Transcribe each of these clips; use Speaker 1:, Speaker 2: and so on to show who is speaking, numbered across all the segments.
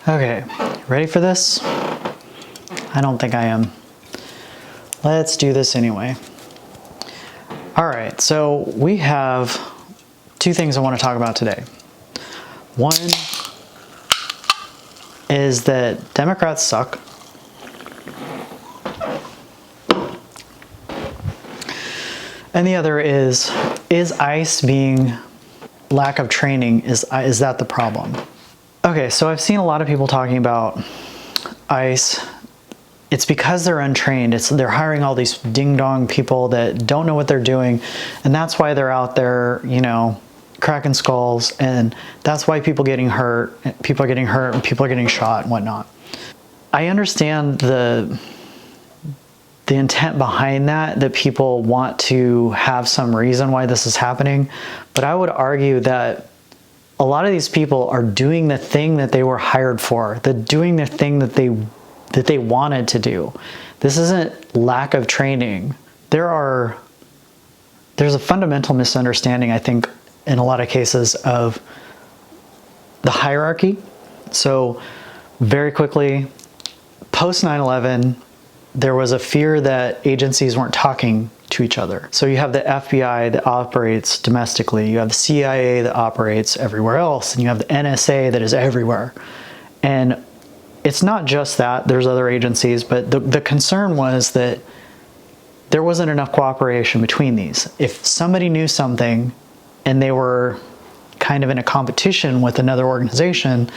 Speaker 1: Okay, ready for this? I don't think I am. Let's do this anyway. All right, so we have two things I want to talk about today. One is that Democrats suck. And the other is ICE being lack of training, is that the problem? Okay, so I've seen a lot of people talking about ICE. It's because they're untrained. They're hiring all these ding-dong people that don't know what they're doing, and that's why they're out there, you know, cracking skulls, and that's why people are getting hurt, and people are getting shot and whatnot. I understand the intent behind that people want to have some reason why this is happening, but I would argue that a lot of these people are doing the thing that they were hired for. They're doing the thing that they wanted to do. This isn't lack of training. There's a fundamental misunderstanding, I think, in a lot of cases of the hierarchy. So very quickly, post 9/11, there was a fear that agencies weren't talking to each other. So you have the FBI that operates domestically, you have the CIA that operates everywhere else, and you have the NSA that is everywhere. And it's not just that, there's other agencies, but the concern was that there wasn't enough cooperation between these. If somebody knew something and they were kind of in a competition with another organization,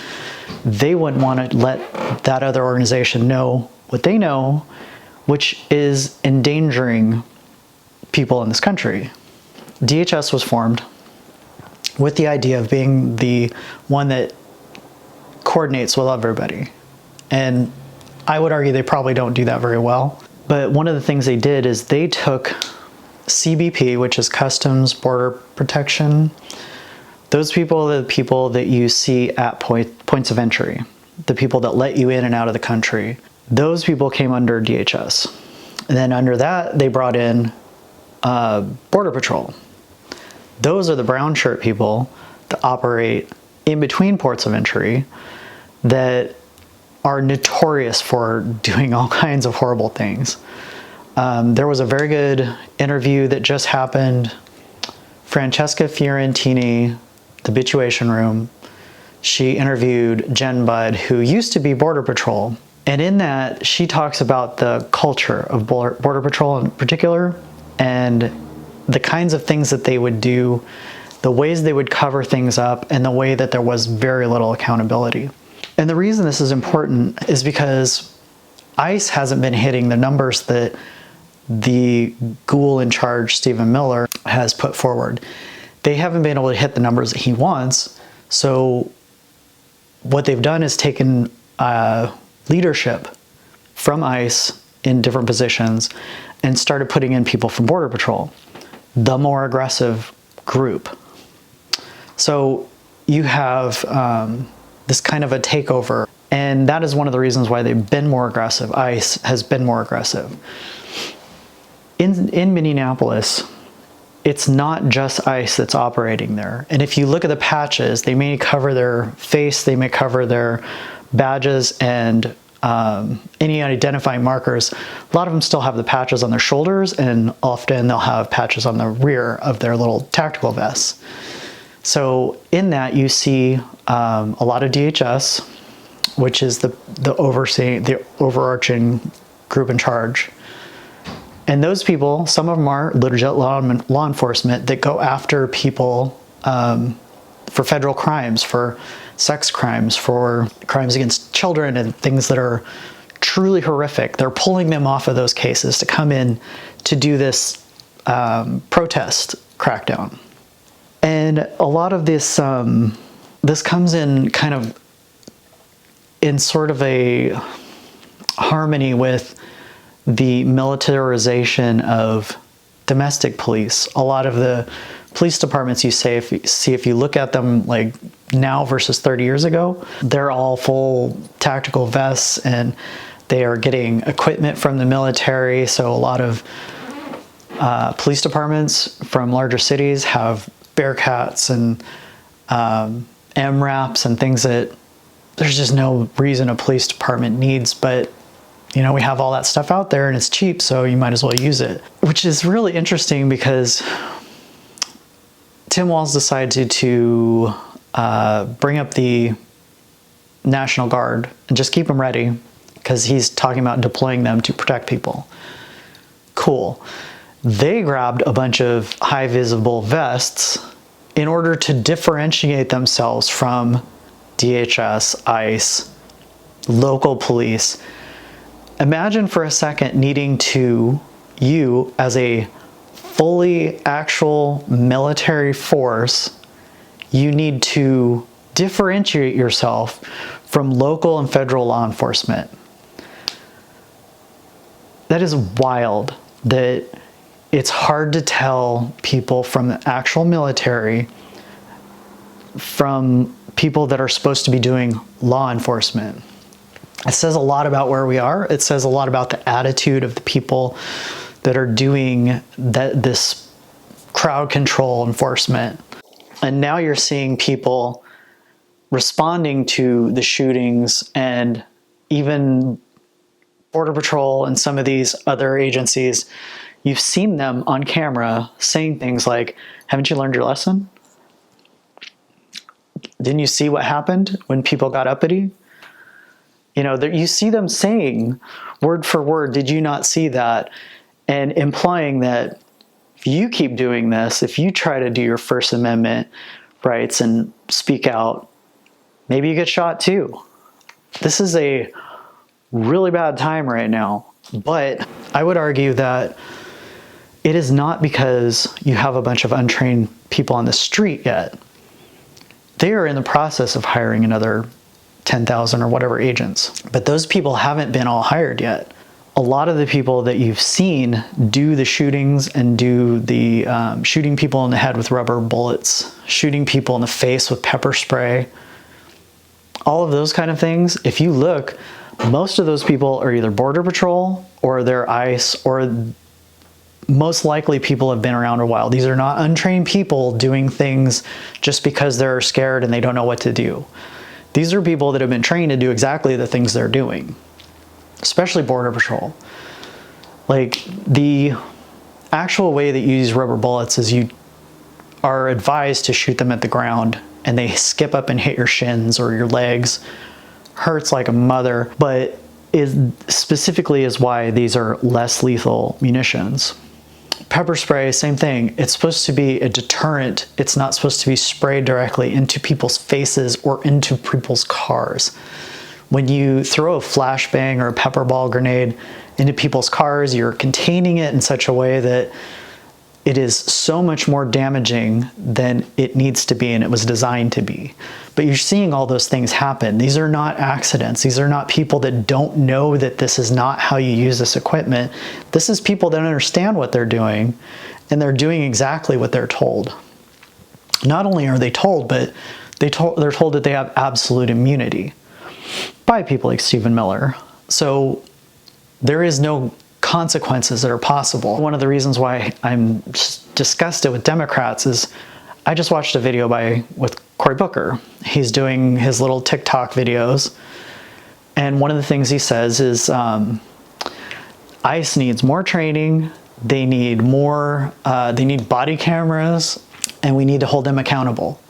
Speaker 1: they wouldn't want to let that other organization know what they know, which is endangering people in this country. DHS was formed with the idea of being the one that coordinates with everybody. And I would argue they probably don't do that very well. But one of the things they did is they took CBP, which is Customs Border Protection. Those people are the people that you see at points of entry, the people that let you in and out of the country. Those people came under DHS. And then under that, they brought in Border Patrol. Those are the brown shirt people that operate in between ports of entry that are notorious for doing all kinds of horrible things. There was a very good interview that just happened. Francesca Fiorentini, the Bituation Room, she interviewed Jen Budd, who used to be Border Patrol. And in that, she talks about the culture of Border Patrol in particular, and the kinds of things that they would do, the ways they would cover things up, and the way that there was very little accountability. And the reason this is important is because ICE hasn't been hitting the numbers that the ghoul in charge, Stephen Miller, has put forward. They haven't been able to hit the numbers that he wants. So what they've done is taken leadership from ICE in different positions and started putting in people from Border Patrol, the more aggressive group. So you have this kind of a takeover, and that is one of the reasons why they've been more aggressive. ICE has been more aggressive. In Minneapolis, it's not just ICE that's operating there. And if you look at the patches, they may cover their face, they may cover their badges and any identifying markers. A lot of them still have the patches on their shoulders, and often they'll have patches on the rear of their little tactical vests. So in that you see a lot of DHS, which is the overarching group in charge. And those people, some of them are legit law enforcement that go after people for federal crimes, for sex crimes, for crimes against children and things that are truly horrific. They're pulling them off of those cases to come in to do this protest crackdown. And a lot of this, this comes in kind of in sort of a harmony with the militarization of domestic police. A lot of the police departments you see, if you look at them like now versus 30 years ago, they're all full tactical vests and they are getting equipment from the military. So a lot of police departments from larger cities have Bearcats and MRAPs and things that there's just no reason a police department needs, but you know, we have all that stuff out there and it's cheap, so you might as well use it. Which is really interesting because Tim Walz decided to bring up the National Guard and just keep them ready because he's talking about deploying them to protect people. Cool. They grabbed a bunch of high visible vests in order to differentiate themselves from DHS, ICE, local police. Imagine for a second needing to, you as a fully actual military force, you need to differentiate yourself from local and federal law enforcement. That is wild that it's hard to tell people from the actual military from people that are supposed to be doing law enforcement. It says a lot about where we are. It says a lot about the attitude of the people that are doing this crowd control enforcement. And now you're seeing people responding to the shootings, and even Border Patrol and some of these other agencies, you've seen them on camera saying things like, haven't you learned your lesson? Didn't you see what happened when people got uppity? You know, you see them saying word for word, did you not see that? And implying that if you keep doing this, if you try to do your First Amendment rights and speak out, maybe you get shot too. This is a really bad time right now. But I would argue that it is not because you have a bunch of untrained people on the street yet. They are in the process of hiring another 10,000 or whatever agents, but those people haven't been all hired yet. A lot of the people that you've seen do the shootings and do the shooting people in the head with rubber bullets, shooting people in the face with pepper spray, all of those kind of things, if you look, most of those people are either Border Patrol or they're ICE, or most likely people have been around a while. These are not untrained people doing things just because they're scared and they don't know what to do. These are people that have been trained to do exactly the things they're doing, especially Border Patrol. Like, the actual way that you use rubber bullets is you are advised to shoot them at the ground, and they skip up and hit your shins or your legs. Hurts like a mother, but specifically is why these are less lethal munitions. Pepper spray, same thing. It's supposed to be a deterrent. It's not supposed to be sprayed directly into people's faces or into people's cars. When you throw a flashbang or a pepper ball grenade into people's cars, you're containing it in such a way that it is so much more damaging than it needs to be and it was designed to be. But you're seeing all those things happen. These are not accidents. These are not people that don't know that this is not how you use this equipment. This is people that understand what they're doing, and they're doing exactly what they're told. Not only are they told, but they're told that they have absolute immunity by people like Stephen Miller. So there is no consequences that are possible. One of the reasons why I'm disgusted with Democrats is I just watched a video with Cory Booker. He's doing his little TikTok videos, and one of the things he says is ICE needs more training, they need more, they need body cameras, and we need to hold them accountable.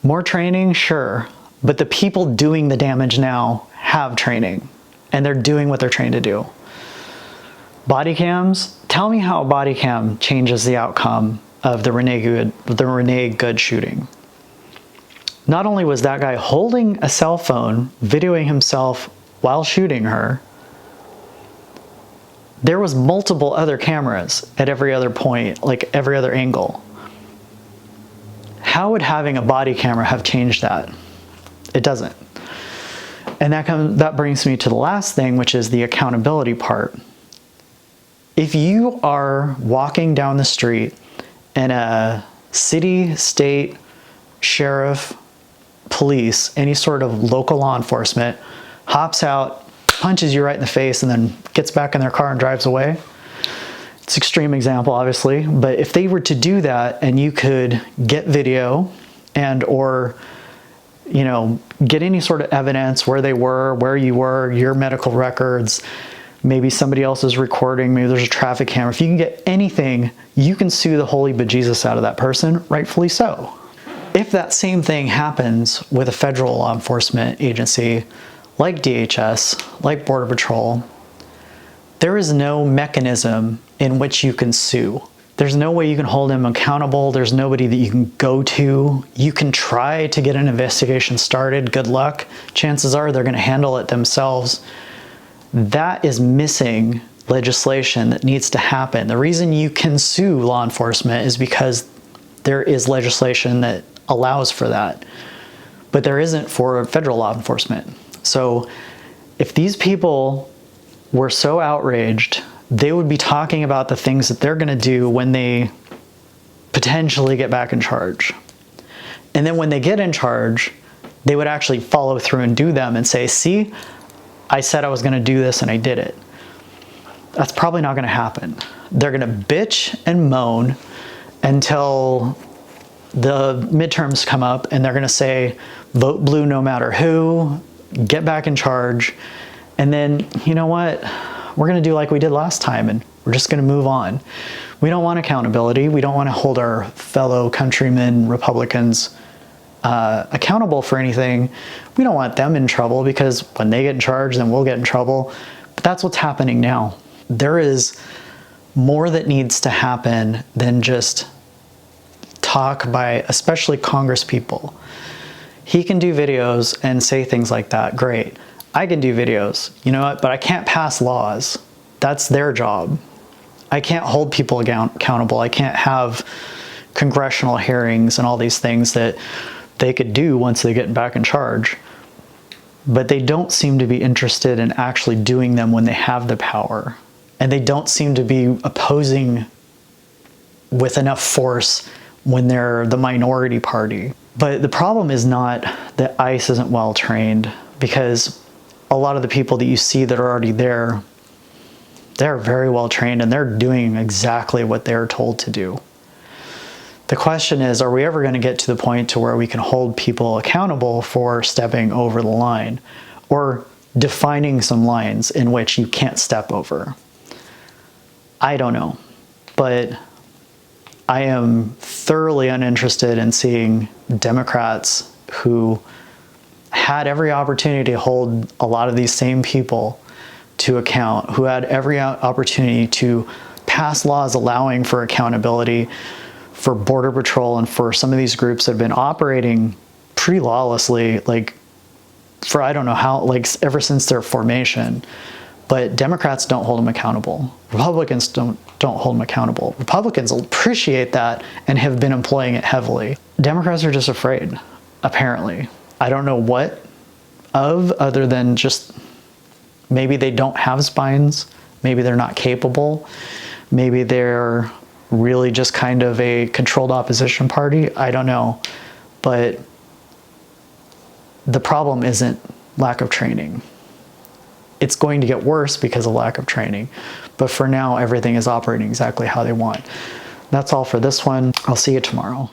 Speaker 1: More training, sure, but the people doing the damage now have training, and they're doing what they're trained to do. Body cams, tell me how a body cam changes the outcome of the Renee Good shooting. Not only was that guy holding a cell phone, videoing himself while shooting her, there was multiple other cameras at every other point, like every other angle. How would having a body camera have changed that? It doesn't. And that brings me to the last thing, which is the accountability part. If you are walking down the street and a city, state, sheriff, police, any sort of local law enforcement hops out, punches you right in the face, and then gets back in their car and drives away. It's an extreme example, obviously, but if they were to do that and you could get video and or get any sort of evidence where they were, where you were, your medical records, maybe somebody else is recording, maybe there's a traffic camera. If you can get anything, you can sue the holy bejesus out of that person, rightfully so. If that same thing happens with a federal law enforcement agency like DHS, like Border Patrol, there is no mechanism in which you can sue. There's no way you can hold them accountable. There's nobody that you can go to. You can try to get an investigation started. Good luck. Chances are they're going to handle it themselves. That is missing legislation that needs to happen. The reason you can sue law enforcement is because there is legislation that allows for that, but there isn't for federal law enforcement. So if these people were so outraged, they would be talking about the things that they're going to do when they potentially get back in charge. And then when they get in charge, they would actually follow through and do them and say, see, I said I was going to do this and I did it. That's probably not going to happen. They're going to bitch and moan until the midterms come up and they're going to say, vote blue no matter who, get back in charge. And then, you know what? We're going to do like we did last time and we're just going to move on. We don't want accountability. We don't want to hold our fellow countrymen, Republicans, accountable for anything. We don't want them in trouble because when they get in charge, then we'll get in trouble. But that's what's happening now. There is more that needs to happen than just talk by especially Congress people. He can do videos and say things like that. Great. I can do videos, you know what? But I can't pass laws. That's their job. I can't hold people accountable. I can't have congressional hearings and all these things that they could do once they get back in charge. But they don't seem to be interested in actually doing them when they have the power. And they don't seem to be opposing with enough force when they're the minority party. But the problem is not that ICE isn't well trained, because a lot of the people that you see that are already there, they're very well trained and they're doing exactly what they're told to do. The question is, are we ever going to get to the point to where we can hold people accountable for stepping over the line or defining some lines in which you can't step over? I don't know, but I am thoroughly uninterested in seeing Democrats who had every opportunity to hold a lot of these same people to account, who had every opportunity to pass laws allowing for accountability for Border Patrol and for some of these groups that have been operating pretty lawlessly, like for I don't know how, like ever since their formation. But Democrats don't hold them accountable. Republicans don't hold them accountable. Republicans appreciate that and have been employing it heavily. Democrats are just afraid, apparently. I don't know what of, other than just maybe they don't have spines, maybe they're not capable, maybe they're really just kind of a controlled opposition party. I don't know. But the problem isn't lack of training. It's going to get worse because of lack of training. But for now, everything is operating exactly how they want. That's all for this one. I'll see you tomorrow.